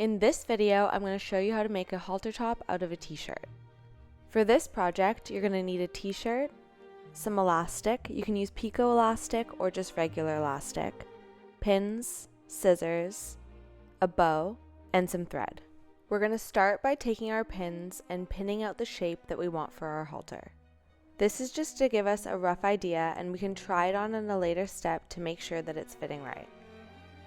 In this video, I'm going to show you how to make a halter top out of a t-shirt. For this project, you're going to need a t-shirt, some elastic, you can use picot elastic or just regular elastic, pins, scissors, a bow, and some thread. We're going to start by taking our pins and pinning out the shape that we want for our halter. This is just to give us a rough idea, and we can try it on in a later step to make sure that it's fitting right.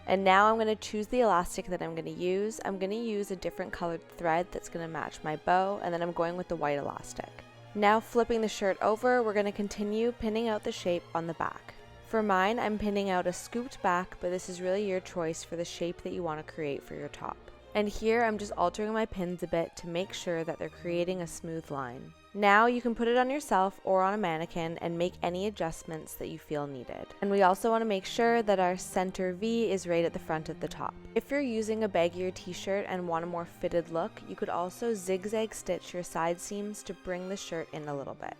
And now I'm going to choose the elastic that I'm going to use. I'm going to use a different colored thread that's going to match my bow, and then I'm going with the white elastic. Now flipping the shirt over, we're going to continue pinning out the shape on the back. For mine, I'm pinning out a scooped back, but this is really your choice for the shape that you want to create for your top. And here I'm just altering my pins a bit to make sure that they're creating a smooth line. Now you can put it on yourself or on a mannequin and make any adjustments that you feel needed. And we also want to make sure that our center V is right at the front of the top. If you're using a baggier t-shirt and want a more fitted look, you could also zigzag stitch your side seams to bring the shirt in a little bit.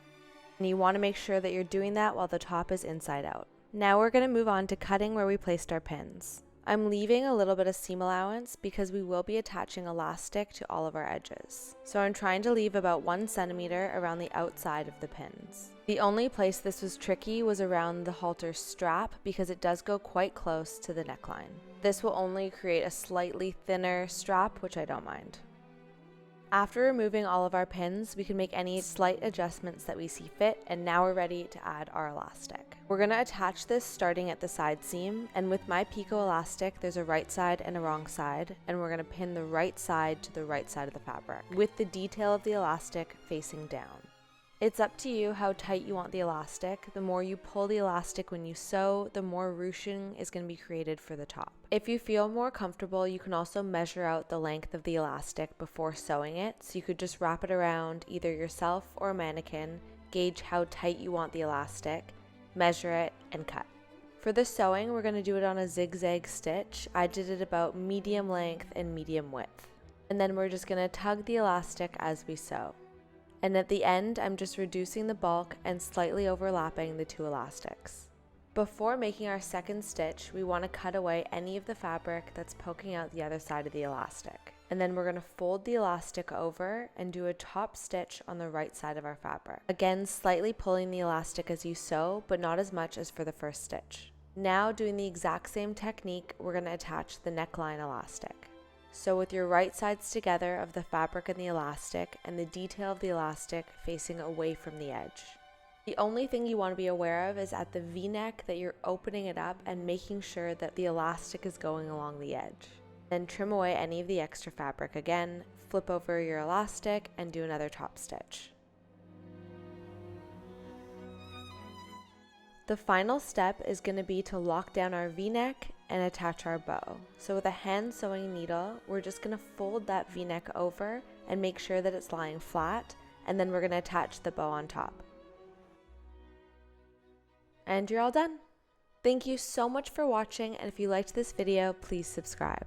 And you want to make sure that you're doing that while the top is inside out. Now we're going to move on to cutting where we placed our pins. I'm leaving a little bit of seam allowance because we will be attaching elastic to all of our edges. So I'm trying to leave about 1 centimeter around the outside of the pins. The only place this was tricky was around the halter strap because it does go quite close to the neckline. This will only create a slightly thinner strap, which I don't mind. After removing all of our pins, we can make any slight adjustments that we see fit, and now we're ready to add our elastic. We're going to attach this starting at the side seam, and with my picot elastic, there's a right side and a wrong side, and we're going to pin the right side to the right side of the fabric, with the detail of the elastic facing down. It's up to you how tight you want the elastic. The more you pull the elastic when you sew, the more ruching is going to be created for the top. If you feel more comfortable, you can also measure out the length of the elastic before sewing it. So you could just wrap it around either yourself or a mannequin, gauge how tight you want the elastic, measure it, and cut. For the sewing, we're going to do it on a zigzag stitch. I did it about medium length and medium width. And then we're just going to tug the elastic as we sew. And at the end, I'm just reducing the bulk and slightly overlapping the two elastics. Before making our second stitch, we want to cut away any of the fabric that's poking out the other side of the elastic. And then we're going to fold the elastic over and do a top stitch on the right side of our fabric. Again, slightly pulling the elastic as you sew, but not as much as for the first stitch. Now, doing the exact same technique, we're going to attach the neckline elastic. So with your right sides together of the fabric and the elastic, and the detail of the elastic facing away from the edge. The only thing you want to be aware of is at the V-neck that you're opening it up and making sure that the elastic is going along the edge. Then trim away any of the extra fabric again, flip over your elastic, and do another top stitch. The final step is going to be to lock down our V-neck and attach our bow. So with a hand sewing needle, we're just going to fold that V-neck over and make sure that it's lying flat, and then we're going to attach the bow on top. And you're all done. Thank you so much for watching, and if you liked this video, please subscribe.